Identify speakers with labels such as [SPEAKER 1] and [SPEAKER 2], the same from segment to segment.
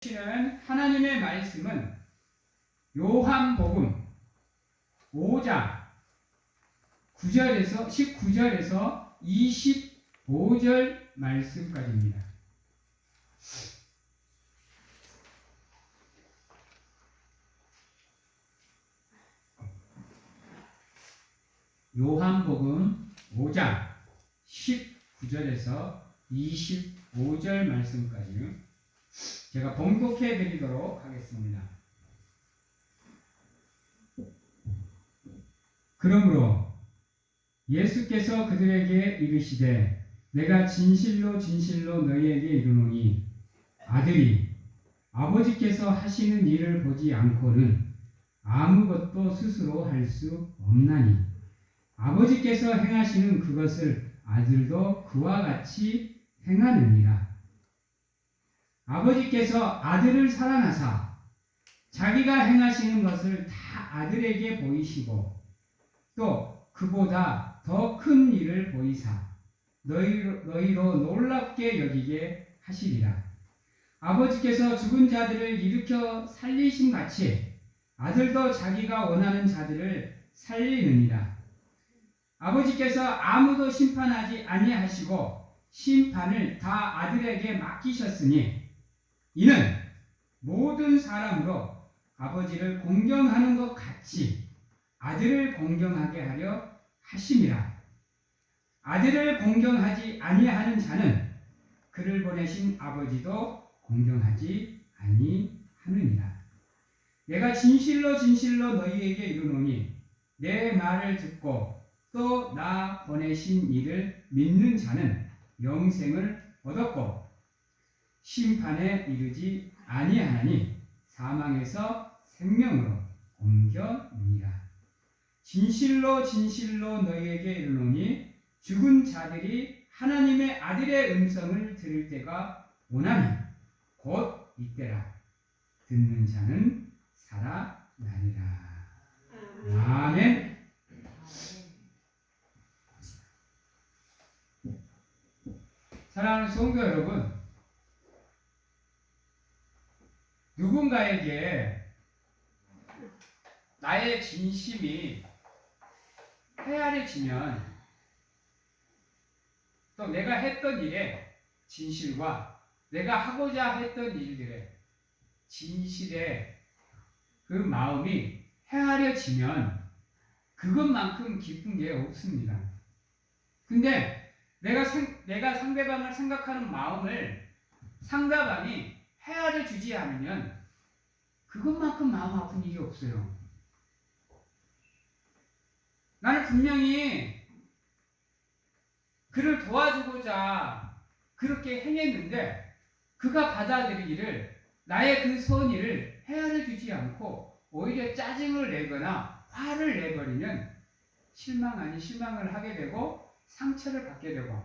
[SPEAKER 1] 시는 하나님의 말씀은 요한복음 5장 19절에서 25절 말씀까지입니다. 요한복음 5장 19절에서 25절 말씀까지 제가 봉독해 드리도록 하겠습니다. 그러므로 예수께서 그들에게 이르시되 내가 진실로 진실로 너희에게 이르노니 아들이 아버지께서 하시는 일을 보지 않고는 아무것도 스스로 할 수 없나니 아버지께서 행하시는 그것을 아들도 그와 같이 행하느니라. 아버지께서 아들을 사랑하사 자기가 행하시는 것을 다 아들에게 보이시고 또 그보다 더 큰 일을 보이사 너희로 놀랍게 여기게 하시리라. 아버지께서 죽은 자들을 일으켜 살리신 같이 아들도 자기가 원하는 자들을 살리느니라. 아버지께서 아무도 심판하지 아니하시고 심판을 다 아들에게 맡기셨으니 이는 모든 사람으로 아버지를 공경하는 것 같이 아들을 공경하게 하려 하심이라. 아들을 공경하지 아니하는 자는 그를 보내신 아버지도 공경하지 아니하느니라. 내가 진실로 진실로 너희에게 이르노니 내 말을 듣고 또 나 보내신 이를 믿는 자는 영생을 얻었고 심판에 이르지 아니하나니 사망에서 생명으로 옮겨느니라. 진실로 진실로 너희에게 이르노니 죽은 자들이 하나님의 아들의 음성을 들을 때가 오나니 곧 이때라. 듣는 자는 살아나리라. 아멘. 사랑하는 성도 여러분, 누군가에게 나의 진심이 헤아려지면 또 내가 했던 일의 진실과 내가 하고자 했던 일들의 진실의 그 마음이 헤아려지면 그것만큼 기쁜 게 없습니다. 근데 내가 상대방을 생각하는 마음을 상대방이 헤아려 주지 않으면 그것만큼 마음 아픈 일이 없어요. 나는 분명히 그를 도와주고자 그렇게 행했는데 그가 받아들이기를 나의 그 선의를 헤아려 주지 않고 오히려 짜증을 내거나 화를 내버리면 실망 아닌 실망을 하게 되고 상처를 받게 되고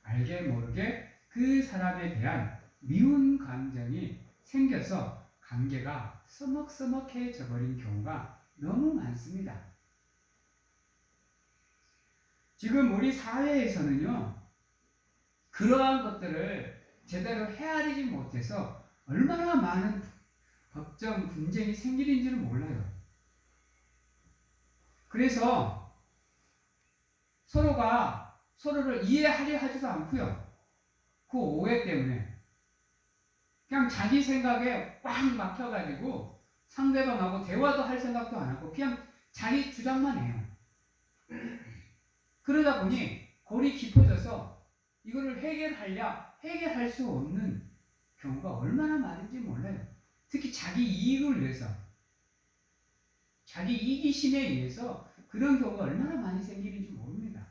[SPEAKER 1] 알게 모르게 그 사람에 대한 미운 감정이 생겨서 관계가 서먹서먹해져 버린 경우가 너무 많습니다. 지금 우리 사회에서는요, 그러한 것들을 제대로 헤아리지 못해서 얼마나 많은 법정 분쟁이 생기는지를 몰라요. 그래서 서로가 서로를 이해하려 하지도 않고요. 그 오해 때문에 그냥 자기 생각에 꽉 막혀가지고 상대방하고 대화도 할 생각도 안 하고 그냥 자기 주장만 해요. 그러다 보니 골이 깊어져서 이거를 해결할 수 없는 경우가 얼마나 많은지 몰라요. 특히 자기 이익을 위해서, 자기 이기심에 의해서 그런 경우가 얼마나 많이 생기는지 모릅니다.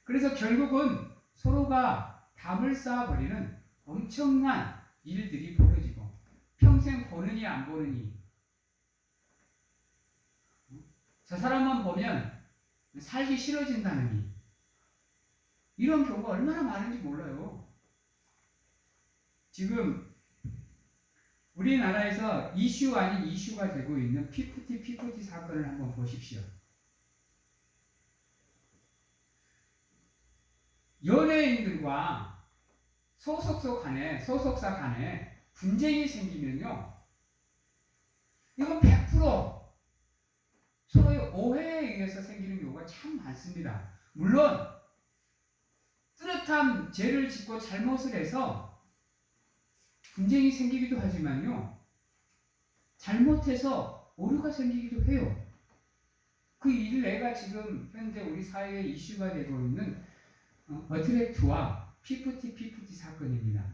[SPEAKER 1] 그래서 결국은 서로가 담을 쌓아버리는 엄청난 일들이 벌어지고 평생 보느니 안 보느니 저 사람만 보면 살기 싫어진다느니 이런 경우가 얼마나 많은지 몰라요. 지금 우리나라에서 이슈 아닌 이슈가 되고 있는 피프티 사건을 한번 보십시오. 연예인들과 소속사 간에 분쟁이 생기면요, 이건 100% 서로의 오해에 의해서 생기는 경우가 참 많습니다. 물론 뚜렷한 죄를 짓고 잘못을 해서 분쟁이 생기기도 하지만요, 잘못해서 오류가 생기기도 해요. 그 일례가 지금 현재 우리 사회의 이슈가 되고 있는 어트랙트와 피프티 사건입니다.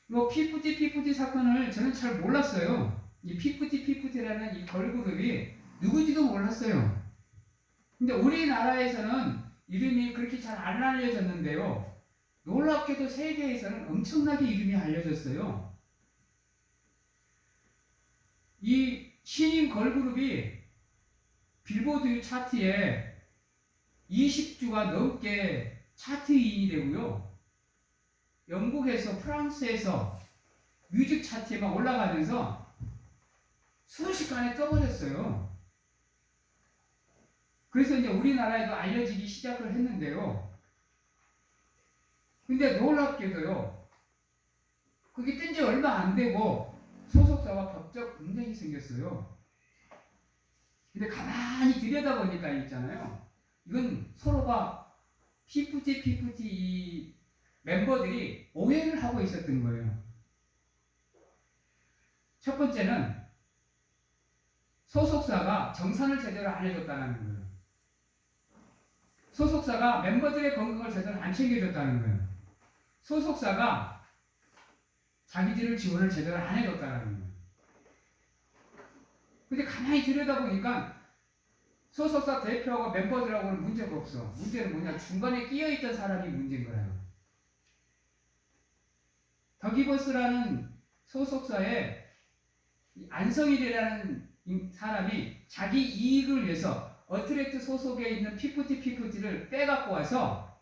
[SPEAKER 1] 이 피프티 사건을 저는 잘 몰랐어요. 이 피프티라는 이 걸그룹이 누구지도 몰랐어요. 근데 우리나라에서는 이름이 그렇게 잘 안 알려졌는데요, 놀랍게도 세계에서는 엄청나게 이름이 알려졌어요. 이 신인 걸그룹이 빌보드 차트에 20주가 넘게 차트인이 되고요, 영국에서 프랑스에서 뮤직 차트에만 올라가면서 순식간에 떠버렸어요. 그래서 이제 우리나라에도 알려지기 시작을 했는데요, 근데 놀랍게도요, 그게 뜬 지 얼마 안 되고 소속사와 법적 분쟁이 생겼어요. 근데 가만히 들여다보니까 있잖아요, 이건 서로가 피프티 이 멤버들이 오해를 하고 있었던 거예요. 첫 번째는 소속사가 정산을 제대로 안 해줬다는 거예요. 소속사가 멤버들의 건강을 제대로 안 챙겨줬다는 거예요. 소속사가 자기들을 지원을 제대로 안 해줬다는 거예요. 근데 가만히 들여다보니까 소속사 대표하고 멤버들하고는 문제가 없어. 문제는 뭐냐? 중간에 끼어있던 사람이 문제인 거예요. 더기버스라는 소속사에 안성일이라는 사람이 자기 이익을 위해서 어트랙트 소속에 있는 피프티를 빼갖고 와서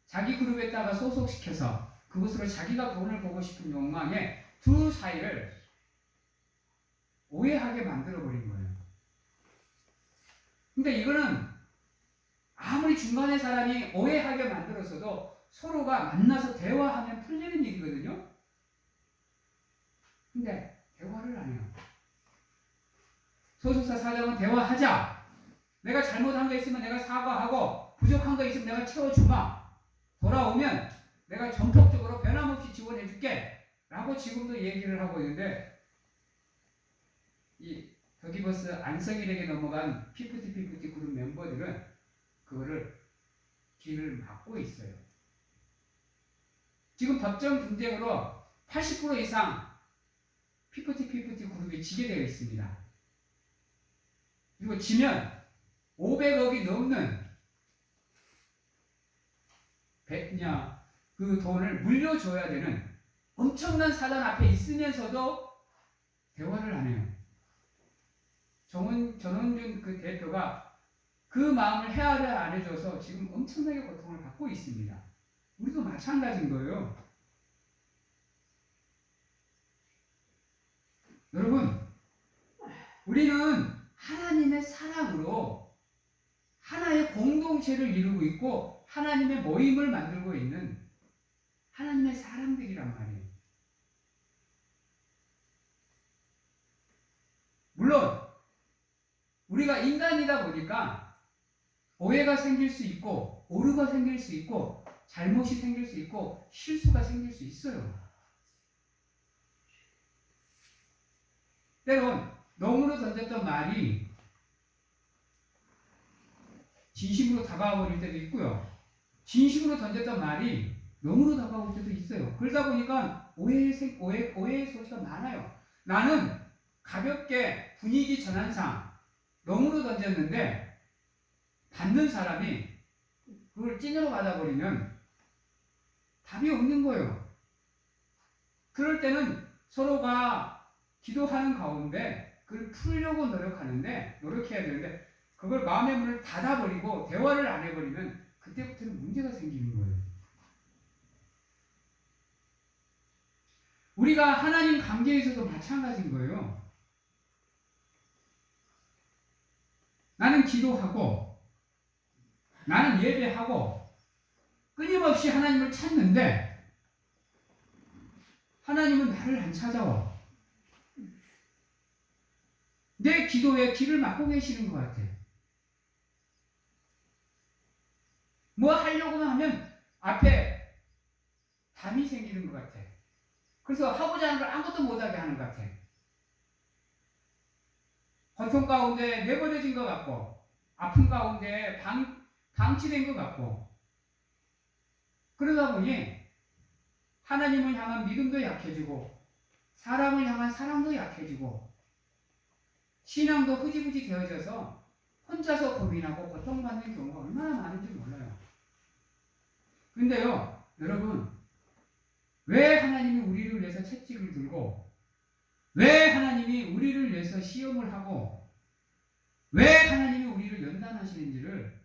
[SPEAKER 1] 자기 그룹에다가 소속시켜서 그것으로 자기가 돈을 보고 싶은 욕망에 두 사이를 오해하게 만들어버린 거예요. 근데 이거는 아무리 중간에 사람이 오해하게 만들었어도 서로가 만나서 대화하면 풀리는 일이거든요. 근데 대화를 안 해요. 소속사 사장은 대화하자. 내가 잘못한 거 있으면 내가 사과하고 부족한 거 있으면 내가 채워주마. 돌아오면 내가 전폭적으로 변함없이 지원해줄게. 라고 지금도 얘기를 하고 있는데, 이 더기버스 안성일에게 넘어간 피프티 그룹 멤버들은 그거를 길을 막고 있어요. 지금 법정 분쟁으로 80% 이상 피프티 그룹이 지게 되어 있습니다. 그리고 지면 500억이 넘는 그 돈을 물려줘야 되는 엄청난 사단 앞에 있으면서도 대화를 안 해요. 전원준 그 대표가 그 마음을 헤아려 안 해줘서 지금 엄청나게 고통을 받고 있습니다. 우리도 마찬가지인 거예요. 여러분, 우리는 하나님의 사랑으로 하나의 공동체를 이루고 있고 하나님의 모임을 만들고 있는 하나님의 사람들이란 말이에요. 물론 우리가 인간이다 보니까 오해가 생길 수 있고 오류가 생길 수 있고 잘못이 생길 수 있고 실수가 생길 수 있어요. 때론 농으로 던졌던 말이 진심으로 다가와 버릴 때도 있고요, 진심으로 던졌던 말이 농으로 다가올 때도 있어요. 그러다 보니까 오해의 소지가 많아요. 나는 가볍게 분위기 전환상 농으로 던졌는데 받는 사람이 그걸 찐으로 받아버리면 답이 없는 거예요. 그럴 때는 서로가 기도하는 가운데 그걸 풀려고 노력해야 되는데 그걸 마음의 문을 닫아버리고 대화를 안 해버리면 그때부터는 문제가 생기는 거예요. 우리가 하나님 관계에서도 마찬가지인 거예요. 나는 기도하고 나는 예배하고 끊임없이 하나님을 찾는데 하나님은 나를 안 찾아와. 내 기도에 길을 막고 계시는 것 같아. 뭐 하려고만 하면 앞에 담이 생기는 것 같아. 그래서 하고자 하는 걸 아무것도 못하게 하는 것 같아. 고통 가운데 내버려진 것 같고, 아픔 가운데 방치된 것 같고, 그러다 보니 하나님을 향한 믿음도 약해지고, 사람을 향한 사랑도 약해지고, 신앙도 흐지부지 되어져서 혼자서 고민하고 고통받는 경우가 얼마나 많은지 몰라요. 근데요, 여러분, 왜 하나님이 우리를 위해서 채찍을 들고, 왜 하나님이 우리를 위해서 시험을 하고, 왜 하나님이 우리를 연단하시는지를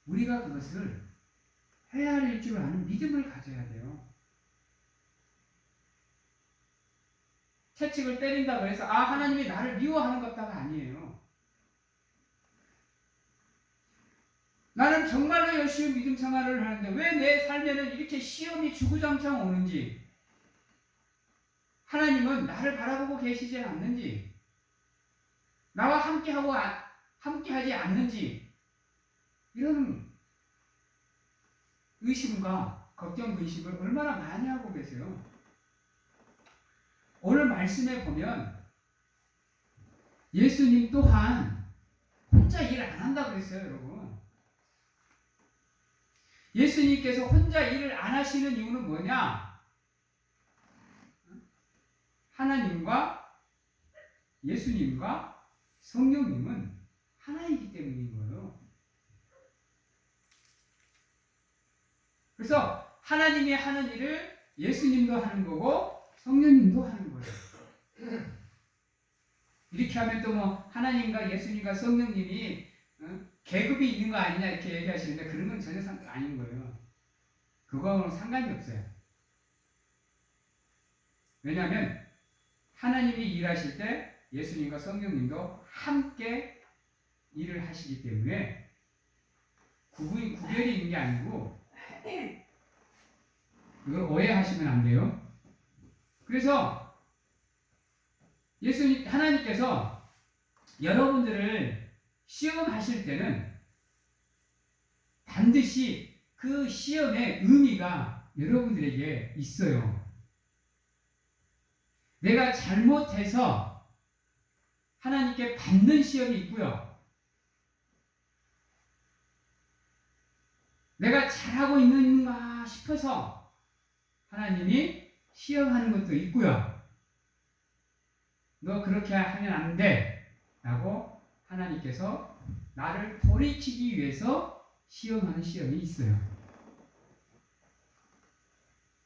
[SPEAKER 1] 우리가 그것을 헤아릴 줄 아는 믿음을 가져야 돼요. 채찍을 때린다고 해서 하나님이 나를 미워하는 것다가 아니에요. 나는 정말로 열심히 믿음 생활을 하는데 왜 내 삶에는 이렇게 시험이 주구장창 오는지, 하나님은 나를 바라보고 계시지 않는지, 나와 함께하지 않는지, 이런 의심과 걱정, 근심을 얼마나 많이 하고 계세요. 오늘 말씀에 보면 예수님 또한 혼자 일 안 한다고 그랬어요, 여러분. 예수님께서 혼자 일을 안 하시는 이유는 뭐냐? 하나님과 예수님과 성령님은 하나이기 때문인 거예요. 그래서 하나님이 하는 일을 예수님도 하는 거고 성령님도 하는 거예요. 이렇게 하면 또 뭐 하나님과 예수님과 성령님이 계급이 있는 거 아니냐 이렇게 얘기하시는데 그런 건 전혀 아닌 거예요. 그거하고는 상관이 없어요. 왜냐하면 하나님이 일하실 때 예수님과 성령님도 함께 일을 하시기 때문에 구별이 있는 게 아니고 그걸 오해하시면 안 돼요. 그래서 하나님께서 여러분들을 시험하실 때는 반드시 그 시험의 의미가 여러분들에게 있어요. 내가 잘못해서 하나님께 받는 시험이 있고요. 내가 잘하고 있는가 싶어서 하나님이 시험하는 것도 있고요. 너 그렇게 하면 안 돼 라고 하나님께서 나를 돌이키기 위해서 시험하는 시험이 있어요.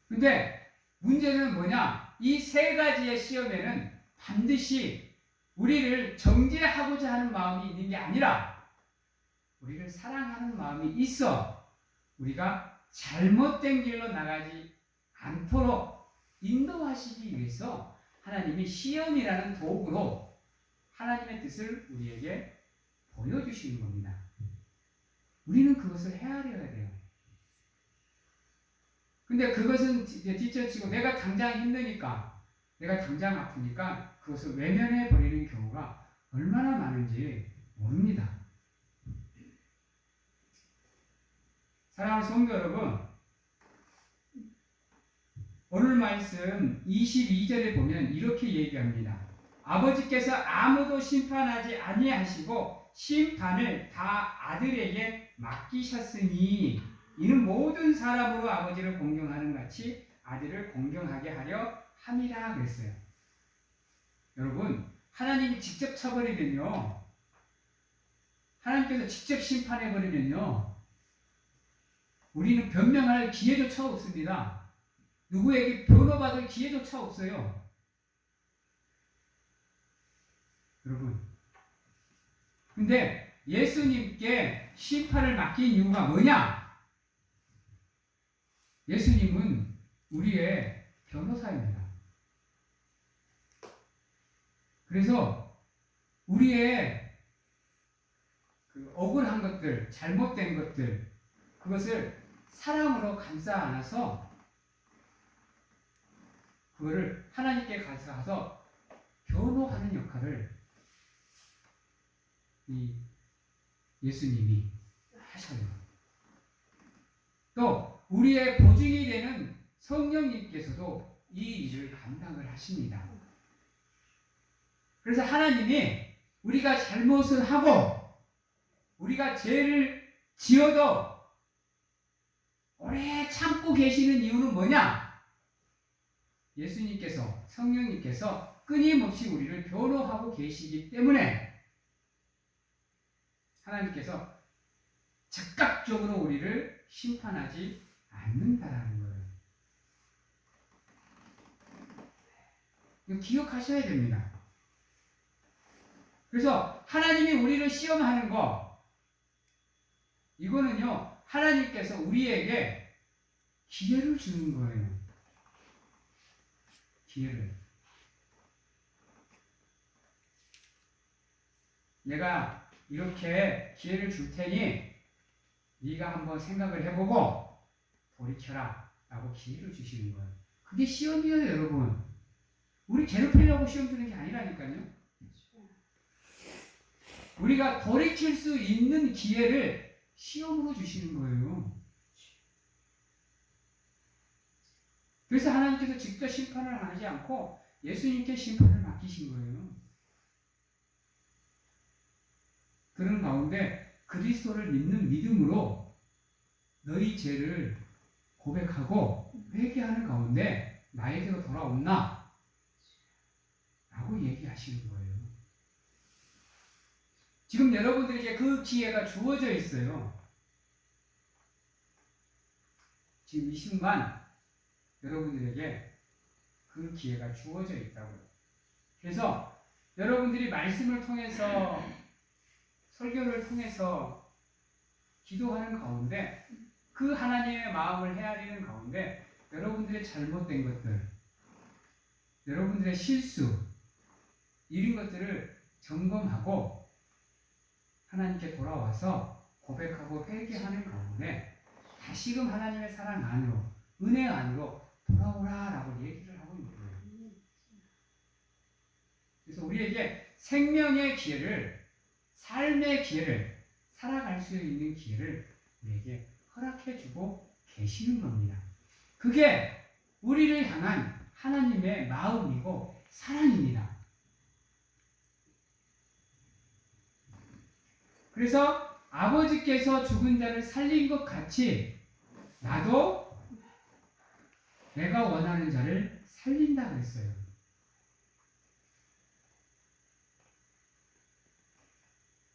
[SPEAKER 1] 근데 문제는 뭐냐? 이 세 가지의 시험에는 반드시 우리를 정죄하고자 하는 마음이 있는 게 아니라 우리를 사랑하는 마음이 있어 우리가 잘못된 길로 나가지 않도록 인도하시기 위해서 하나님이 시험이라는 도구로 하나님의 뜻을 우리에게 보여주시는 겁니다. 우리는 그것을 헤아려야 돼요. 근데 그것은 이제 뒤처치고 내가 당장 힘드니까, 내가 당장 아프니까 그것을 외면해 버리는 경우가 얼마나 많은지 모릅니다. 사랑하는 성도 여러분, 오늘 말씀 22절에 보면 이렇게 얘기합니다. 아버지께서 아무도 심판하지 아니하시고 심판을 다 아들에게 맡기셨으니 이는 모든 사람으로 아버지를 공경하는 같이 아들을 공경하게 하려 함이라 그랬어요. 여러분, 하나님이 직접 쳐버리면요, 하나님께서 직접 심판해버리면요, 우리는 변명할 기회조차 없습니다. 누구에게 변호받을 기회조차 없어요. 여러분, 근데 예수님께 심판을 맡긴 이유가 뭐냐? 예수님은 우리의 변호사입니다. 그래서 우리의 그 억울한 것들, 잘못된 것들, 그것을 사랑으로 감싸 안아서 그거를 하나님께 가서 변호하는 역할을 이 예수님이 하셔요. 또 우리의 보증이 되는 성령님께서도 이 일을 감당을 하십니다. 그래서 하나님이 우리가 잘못을 하고 우리가 죄를 지어도 오래 참고 계시는 이유는 뭐냐? 예수님께서, 성령님께서 끊임없이 우리를 변호하고 계시기 때문에 하나님께서 즉각적으로 우리를 심판하지 않는다라는 거예요. 이거 기억하셔야 됩니다. 그래서 하나님이 우리를 시험하는 거, 이거는요, 하나님께서 우리에게 기회를 주는 거예요. 기회를. 내가 이렇게 기회를 줄 테니 네가 한번 생각을 해보고 돌이켜라 라고 기회를 주시는 거예요. 그게 시험이에요, 여러분. 우리 괴롭히려고 시험 주는 게 아니라니까요. 우리가 돌이킬 수 있는 기회를 시험으로 주시는 거예요. 그래서 하나님께서 직접 심판을 하지 않고 예수님께 심판을 맡기신 거예요. 그런 가운데 그리스도를 믿는 믿음으로 너희 죄를 고백하고 회개하는 가운데 나에게로 돌아온나? 라고 얘기하시는 거예요. 지금 여러분들에게 그 기회가 주어져 있어요. 지금 이 순간 여러분들에게 그 기회가 주어져 있다고요. 그래서 여러분들이 말씀을 통해서 설교를 통해서 기도하는 가운데 그 하나님의 마음을 헤아리는 가운데 여러분들의 잘못된 것들, 여러분들의 실수 이런 것들을 점검하고 하나님께 돌아와서 고백하고 회개하는 가운데 다시금 하나님의 사랑 안으로, 은혜 안으로 돌아오라라고 얘기를 하고 있는 거예요. 그래서 우리에게 생명의 기회를, 삶의 기회를, 살아갈 수 있는 기회를 우리에게 허락해주고 계시는 겁니다. 그게 우리를 향한 하나님의 마음이고 사랑입니다. 그래서 아버지께서 죽은 자를 살린 것 같이 나도 내가 원하는 자를 살린다 그랬어요.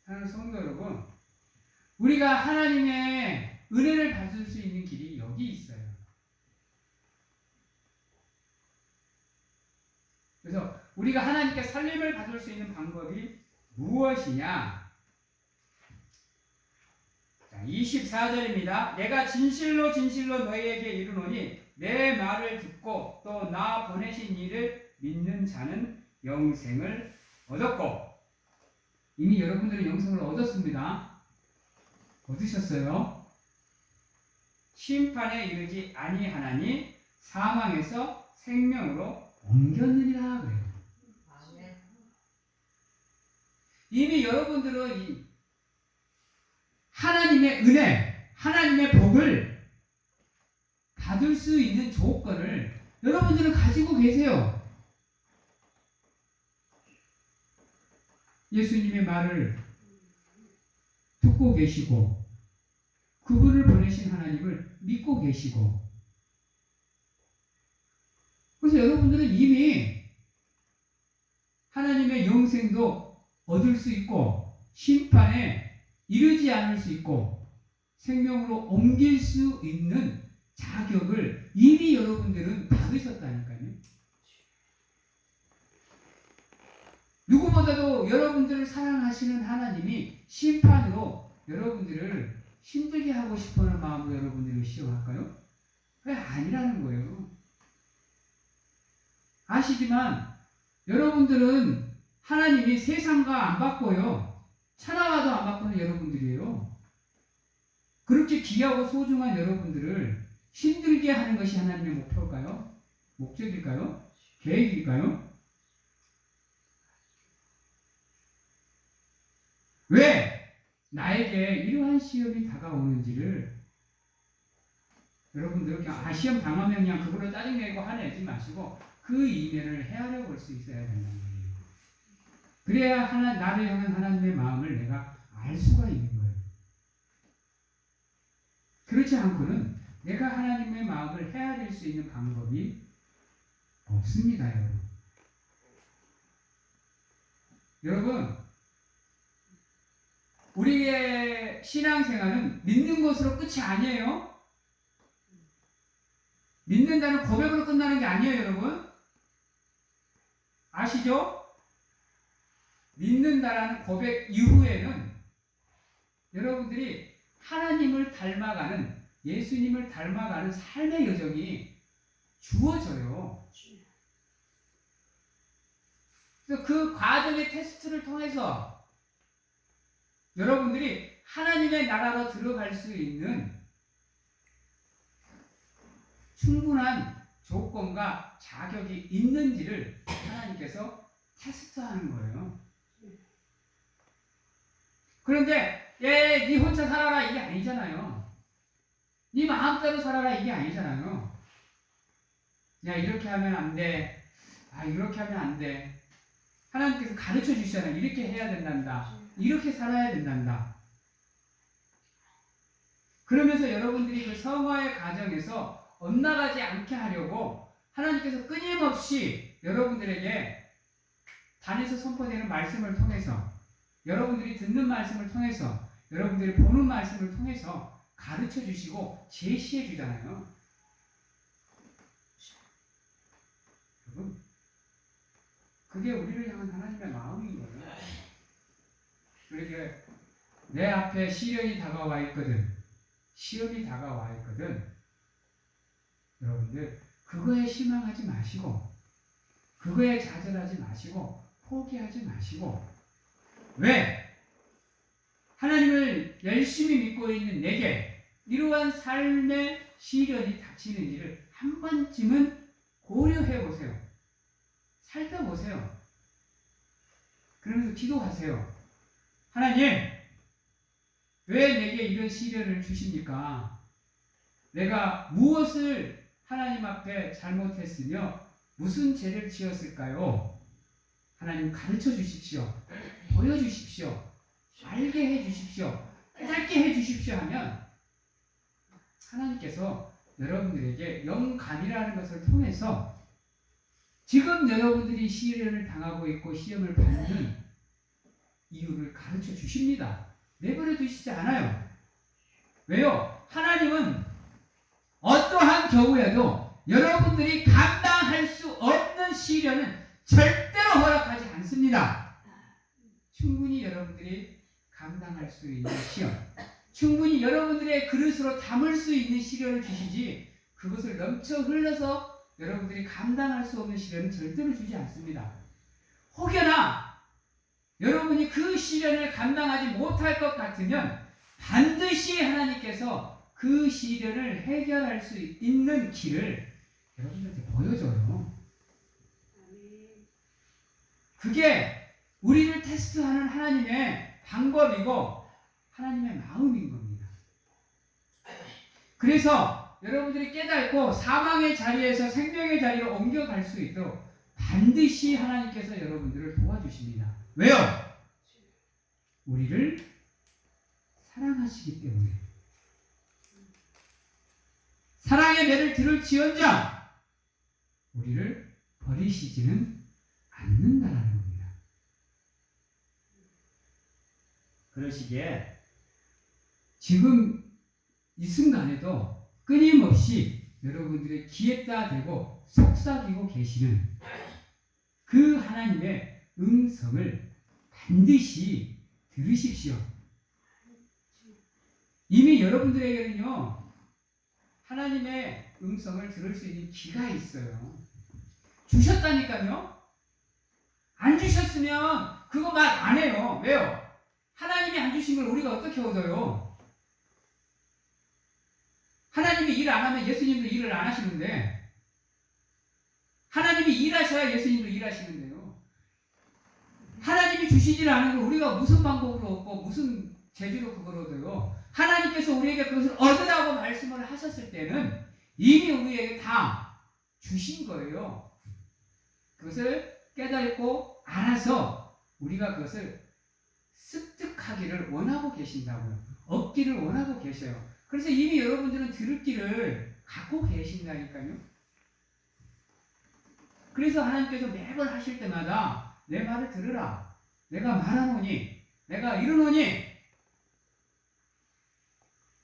[SPEAKER 1] 사랑하는 성도 여러분, 우리가 하나님의 은혜를 받을 수 있는 길이 여기 있어요. 그래서 우리가 하나님께 살림을 받을 수 있는 방법이 무엇이냐? 24절입니다. 내가 진실로 진실로 너희에게 이르노니 내 말을 듣고 또 나 보내신 이를 믿는 자는 영생을 얻었고, 이미 여러분들은 영생을 얻었습니다. 얻으셨어요. 심판에 이르지 아니하나니 사망에서 생명으로 옮겼느니라 그래요. 이미 여러분들은 이 하나님의 은혜, 하나님의 복을 받을 수 있는 조건을 여러분들은 가지고 계세요. 예수님의 말을 듣고 계시고 그분을 보내신 하나님을 믿고 계시고, 그래서 여러분들은 이미 하나님의 영생도 얻을 수 있고 심판에 이르지 않을 수 있고 생명으로 옮길 수 있는 자격을 이미 여러분들은 받으셨다니까요. 누구보다도 여러분들을 사랑하시는 하나님이 심판으로 여러분들을 힘들게 하고 싶어하는 마음으로 여러분들을 시험할까요? 왜 아니라는 거예요. 아시지만 여러분들은 하나님이 세상과 안 바꿔요. 천하와도 안 바꾸는 여러분들이에요. 그렇게 귀하고 소중한 여러분들을 힘들게 하는 것이 하나님의 목표일까요? 목적일까요? 계획일까요? 왜 나에게 이러한 시험이 다가오는지를 여러분들 그냥 시험 당하면 그냥 그걸로 짜증내고 화내지 마시고 그 이면을 헤아려 볼 수 있어야 된다는 거예요. 그래야 나를 향한 하나님의 마음을 내가 알 수가 있는 거예요. 그렇지 않고는 내가 하나님의 마음을 헤아릴 수 있는 방법이 없습니다, 여러분. 여러분, 우리의 신앙생활은 믿는 것으로 끝이 아니에요. 믿는다는 고백으로 끝나는 게 아니에요, 여러분. 아시죠? 믿는다라는 고백 이후에는 여러분들이 하나님을 닮아가는, 예수님을 닮아가는 삶의 여정이 주어져요. 그래서 그 과정의 테스트를 통해서 여러분들이 하나님의 나라로 들어갈 수 있는 충분한 조건과 자격이 있는지를 하나님께서 테스트하는 거예요. 그런데 네 혼자 살아라 이게 아니잖아요. 네 마음대로 살아라 이게 아니잖아요. 야 이렇게 하면 안 돼. 이렇게 하면 안 돼. 하나님께서 가르쳐 주시잖아요. 이렇게 해야 된단다. 이렇게 살아야 된단다. 그러면서 여러분들이 그 성화의 과정에서 엇나가지 않게 하려고 하나님께서 끊임없이 여러분들에게 단에서 선포되는 말씀을 통해서 여러분들이 듣는 말씀을 통해서 여러분들이 보는 말씀을 통해서 가르쳐 주시고 제시해 주잖아요. 여러분, 그게 우리를 향한 하나님의 마음인 거예요. 그러게 내 앞에 시련이 다가와 있거든, 시험이 다가와 있거든. 여러분들 그거에 실망하지 마시고 그거에 좌절하지 마시고 포기하지 마시고 왜? 하나님을 열심히 믿고 있는 내게 이러한 삶의 시련이 닥치는지를 한 번쯤은 고려해 보세요. 살펴보세요. 그러면서 기도하세요. 하나님, 왜 내게 이런 시련을 주십니까? 내가 무엇을 하나님 앞에 잘못했으며 무슨 죄를 지었을까요? 하나님 가르쳐 주십시오. 보여주십시오. 알게 해주십시오. 깨닫게 해주십시오 하면 하나님께서 여러분들에게 영감이라는 것을 통해서 지금 여러분들이 시련을 당하고 있고 시험을 받는 이유를 가르쳐 주십니다. 내버려 두시지 않아요. 왜요? 하나님은 어떠한 경우에도 여러분들이 감당할 수 없는 시련은 절대로 허락하지 않습니다. 충분히 여러분들이 감당할 수 있는 시험, 충분히 여러분들의 그릇으로 담을 수 있는 시련을 주시지 그것을 넘쳐 흘러서 여러분들이 감당할 수 없는 시련은 절대로 주지 않습니다. 혹여나 여러분이 그 시련을 감당하지 못할 것 같으면 반드시 하나님께서 그 시련을 해결할 수 있는 길을 여러분들한테 보여줘요. 그게 우리를 테스트하는 하나님의 방법이고 하나님의 마음인 겁니다. 그래서 여러분들이 깨닫고 사망의 자리에서 생명의 자리로 옮겨갈 수 있도록 반드시 하나님께서 여러분들을 도와주십니다. 왜요? 우리를 사랑하시기 때문에. 사랑의 매를 들을지언정 우리를 버리시지는 않는다라는 겁니다. 그러시기에 지금 이 순간에도 끊임없이 여러분들의 귀에다 대고 속삭이고 계시는 그 하나님의 음성을 반드시 들으십시오. 이미 여러분들에게는요 하나님의 음성을 들을 수 있는 귀가 있어요. 주셨다니까요. 안 주셨으면 그거 말 안 해요. 왜요? 하나님이 안 주신 걸 우리가 어떻게 얻어요? 하나님이 일 안 하면 예수님도 일을 안 하시는데 하나님이 일하셔야 일하셔야 예수님도 일하시는데요. 하나님이 주시질 않은 걸 우리가 무슨 방법으로 얻고 무슨 재주로 그걸 얻어요. 하나님께서 우리에게 그것을 얻으라고 말씀을 하셨을 때는 이미 우리에게 다 주신 거예요. 그것을 깨닫고 알아서 우리가 그것을 습득하기를 원하고 계신다고요. 얻기를 원하고 계셔요. 그래서 이미 여러분들은 들을 길을 갖고 계신다니까요. 그래서 하나님께서 매번 하실 때마다 내 말을 들으라. 내가 말하노니, 내가 이르노니,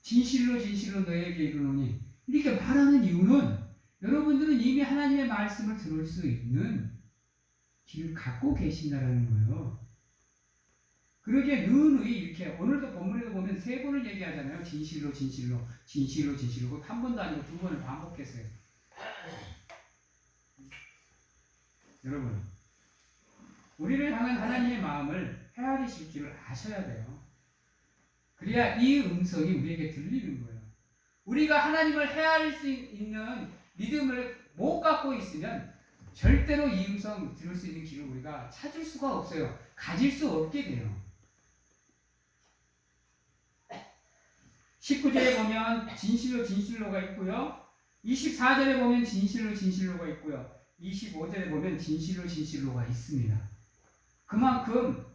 [SPEAKER 1] 진실로 진실로 너에게 이르노니, 이렇게 말하는 이유는 여러분들은 이미 하나님의 말씀을 들을 수 있는 길을 갖고 계신다라는 거예요. 그러기에 누누이 이렇게 오늘도 본문에도 보면 3번을 얘기하잖아요. 진실로 진실로 진실로 진실로 한 번도 아니고 2번을 반복했어요. 여러분, 우리를 향한 하나님의 마음을 헤아리실 줄을 아셔야 돼요. 그래야 이 음성이 우리에게 들리는 거예요. 우리가 하나님을 헤아릴 수 있는 믿음을 못 갖고 있으면 절대로 이 음성 들을 수 있는 길을 우리가 찾을 수가 없어요. 가질 수 없게 돼요. 19절에 보면 진실로 진실로가 있고요. 24절에 보면 진실로 진실로가 있고요. 25절에 보면 진실로 진실로가 있습니다. 그만큼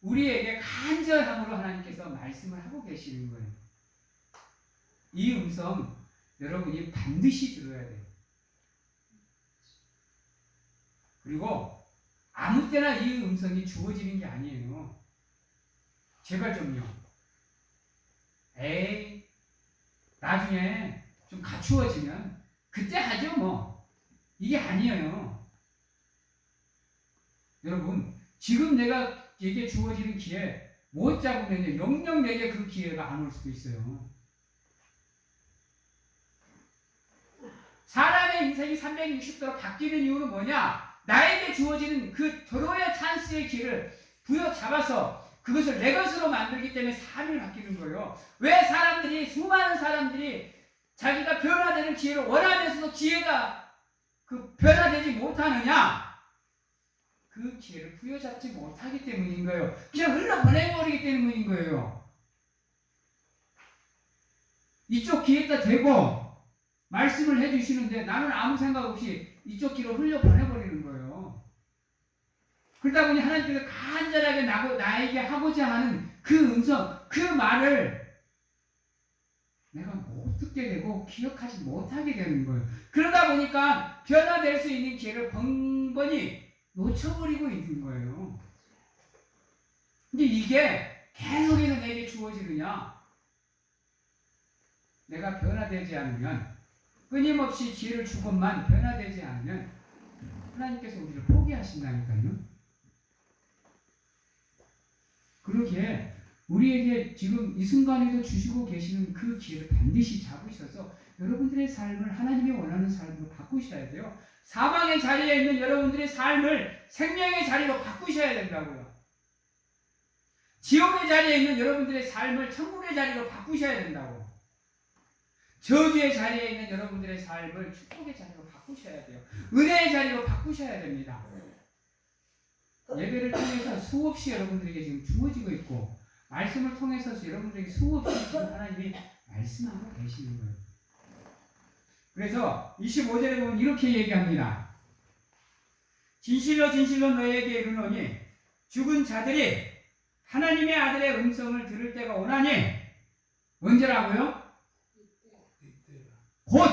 [SPEAKER 1] 우리에게 간절함으로 하나님께서 말씀을 하고 계시는 거예요. 이 음성 여러분이 반드시 들어야 돼요. 그리고 아무 때나 이 음성이 주어지는 게 아니에요. 제발 좀요. 에이, 나중에 좀 갖추어지면 그때 하죠 뭐. 이게 아니에요. 여러분, 지금 내게 주어지는 기회 못 잡으면 영영 내게 그 기회가 안 올 수도 있어요. 사람의 인생이 360도로 바뀌는 이유는 뭐냐? 나에게 주어지는 그 도로의 찬스의 길을 부여잡아서 그것을 내 것으로 만들기 때문에 삶이 바뀌는 거예요. 왜 수많은 사람들이 자기가 변화되는 기회를 원하면서도 기회가 변화되지 못하느냐? 그 기회를 부여잡지 못하기 때문인 거예요. 그냥 흘러보내버리기 때문인 거예요. 이쪽 기회가 되고 말씀을 해주시는데 나는 아무 생각 없이 이쪽 길로 흘려보내버리는 거예요. 그러다 보니 하나님께서 간절하게 나에게 하고자 하는 그 음성, 그 말을 내가 못 듣게 되고 기억하지 못하게 되는 거예요. 그러다 보니까 변화될 수 있는 기회를 번번이 놓쳐버리고 있는 거예요. 근데 이게 계속해서 내게 주어지느냐? 내가 변화되지 않으면, 끊임없이 기회를 주고만 변화되지 않으면 하나님께서 우리를 포기하신다니까요. 그러기에 우리에게 지금 이 순간에도 주시고 계시는 그 기회를 반드시 잡으셔서 여러분들의 삶을 하나님이 원하는 삶으로 바꾸셔야 돼요. 사망의 자리에 있는 여러분들의 삶을 생명의 자리로 바꾸셔야 된다고요. 지옥의 자리에 있는 여러분들의 삶을 천국의 자리로 바꾸셔야 된다고. 저주의 자리에 있는 여러분들의 삶을 축복의 자리로 바꾸셔야 돼요. 은혜의 자리로 바꾸셔야 됩니다. 예배를 통해서 수없이 여러분들에게 지금 주어지고 있고 말씀을 통해서 여러분들에게 수없이 지금 하나님이 말씀하고 계시는 거예요. 그래서 25절에 보면 이렇게 얘기합니다. 진실로 진실로 너에게 이르노니 죽은 자들이 하나님의 아들의 음성을 들을 때가 오나니 언제라고요? 곧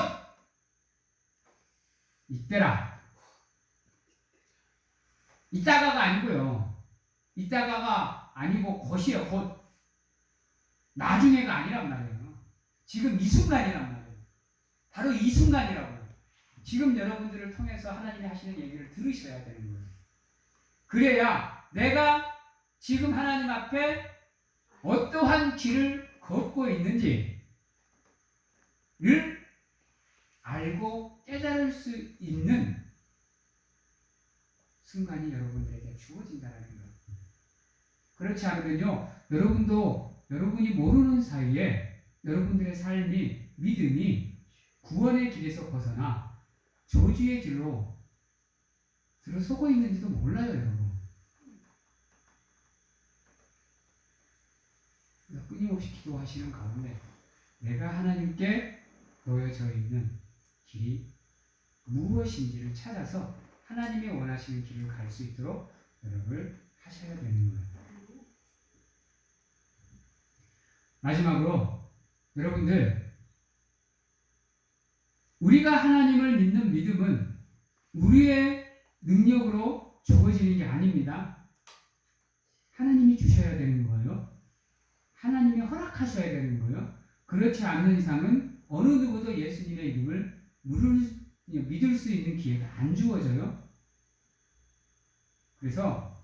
[SPEAKER 1] 이때라. 이따가가 아니고요. 이따가가 아니고 곧이요. 곧. 나중에가 아니란 말이에요. 지금 이 순간이란 말이에요. 바로 이 순간이라고요. 지금 여러분들을 통해서 하나님이 하시는 얘기를 들으셔야 되는 거예요. 그래야 내가 지금 하나님 앞에 어떠한 길을 걷고 있는지를 알고 깨달을 수 있는 순간이 여러분들에게 주어진다는 거예요. 그렇지 않으면요, 여러분이 모르는 사이에 여러분들의 삶이, 믿음이 구원의 길에서 벗어나 저주의 길로 들어서고 있는지도 몰라요, 여러분. 끊임없이 기도하시는 가운데 내가 하나님께 놓여져 있는 길이 무엇인지를 찾아서 하나님이 원하시는 길을 갈 수 있도록 노력을 하셔야 되는 거예요. 마지막으로 여러분들, 우리가 하나님을 믿는 믿음은 우리의 능력으로 주어지는 게 아닙니다. 하나님이 주셔야 되는 거예요. 하나님이 허락하셔야 되는 거예요. 그렇지 않는 이상은 어느 누구도 예수님의 이름을 믿을 수 있는 기회가 안 주어져요. 그래서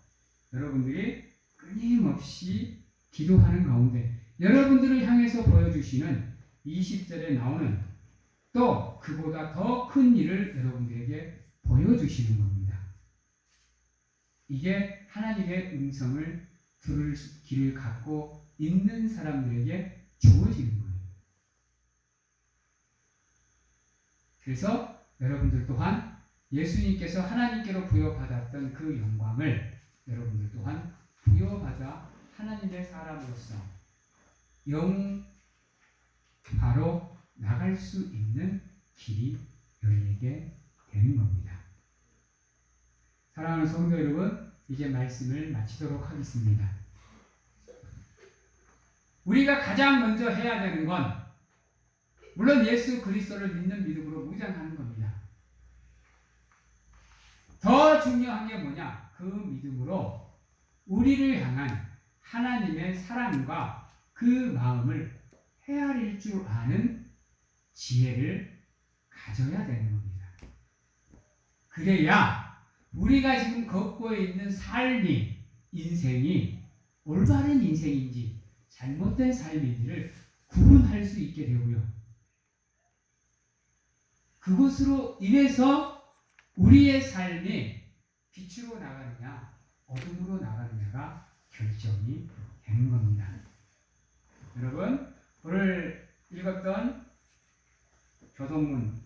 [SPEAKER 1] 여러분들이 끊임없이 기도하는 가운데 여러분들을 향해서 보여주시는 20절에 나오는 또 그보다 더 큰 일을 여러분들에게 보여주시는 겁니다. 이게 하나님의 음성을 들을 길을 갖고 있는 사람들에게 주어지는 거예요. 그래서 여러분들 또한 예수님께서 하나님께로 부여받았던 그 영광을 여러분들 또한 부여받아 하나님의 사람으로서 바로 나갈 수 있는 길이 열리게 되는 겁니다. 사랑하는 성도 여러분, 이제 말씀을 마치도록 하겠습니다. 우리가 가장 먼저 해야 되는 건 물론 예수 그리스도를 믿는 믿음으로 무장하는 겁니다. 더 중요한 게 뭐냐? 그 믿음으로 우리를 향한 하나님의 사랑과 그 마음을 헤아릴 줄 아는 지혜를 가져야 되는 겁니다. 그래야 우리가 지금 걷고 있는 인생이 올바른 인생인지 잘못된 삶인지를 구분할 수 있게 되고요. 그것으로 인해서 우리의 삶이 빛으로 나가느냐 어둠으로 나가느냐가 결정이 되는 겁니다. 여러분, 오늘 읽었던 교동문,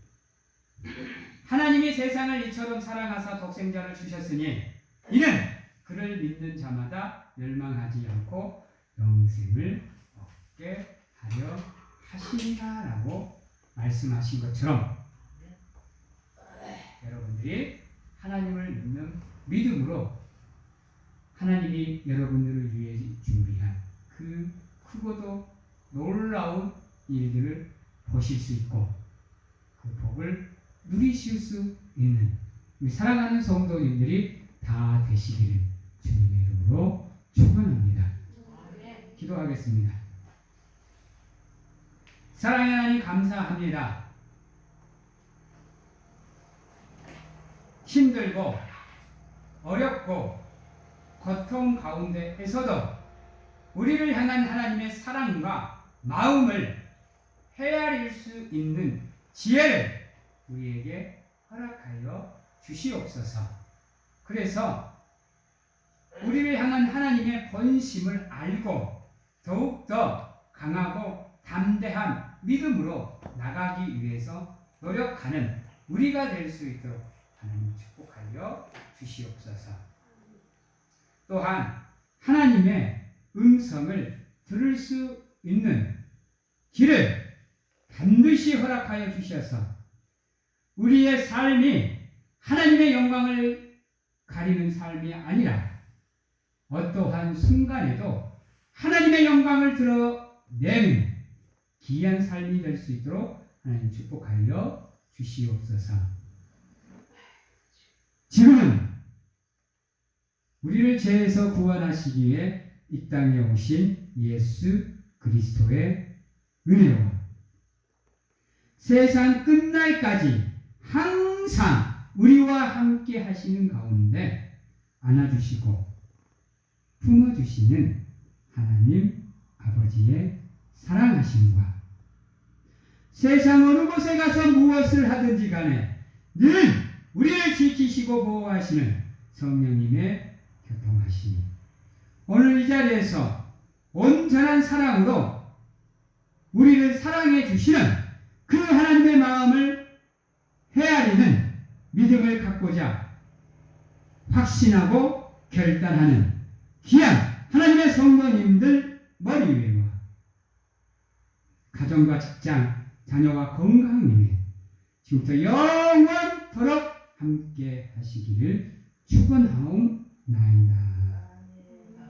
[SPEAKER 1] 하나님이 세상을 이처럼 사랑하사 독생자를 주셨으니 이는 그를 믿는 자마다 멸망하지 않고 영생을 얻게 하려 하시니라라고 말씀하신 것처럼 여러분들이 하나님을 믿는 믿음으로 하나님이 여러분들을 위해 준비한 그 크고도 놀라운 일들을 보실 수 있고 그 복을 누리실 수 있는 우리 사랑하는 성도님들이 다 되시기를 주님의 이름으로 축원합니다. 기도하겠습니다. 사랑의 하나님 감사합니다. 힘들고 어렵고 고통 가운데에서도 우리를 향한 하나님의 사랑과 마음을 헤아릴 수 있는 지혜를 우리에게 허락하여 주시옵소서. 그래서 우리를 향한 하나님의 본심을 알고 더욱더 강하고 담대한 믿음으로 나가기 위해서 노력하는 우리가 될 수 있도록 하나님 축복하여 주시옵소서. 또한 하나님의 음성을 들을 수 있는 길을 반드시 허락하여 주셔서 우리의 삶이 하나님의 영광을 가리는 삶이 아니라 어떠한 순간에도 하나님의 영광을 드러내는 귀한 삶이 될 수 있도록 하나님 축복하여 주시옵소서. 지금은 우리를 죄에서 구원하시기 위해 이 땅에 오신 예수 그리스도의 은혜와 세상 끝날까지 항상 우리와 함께 하시는 가운데 안아주시고 품어주시는 하나님 아버지의 사랑하심과 세상 어느 곳에 가서 무엇을 하든지 간에 늘 우리를 지키시고 보호하시는 성령님의 교통하심이 오늘 이 자리에서 온전한 사랑으로 우리를 사랑해 주시는 그 하나님의 마음을 헤아리는 믿음을 갖고자 확신하고 결단하는 귀한 하나님의 성도님들 머리 위에와 가정과 직장, 자녀와 건강 위에 지금부터 영원토록 함께 하시기를 축원하옵나이다.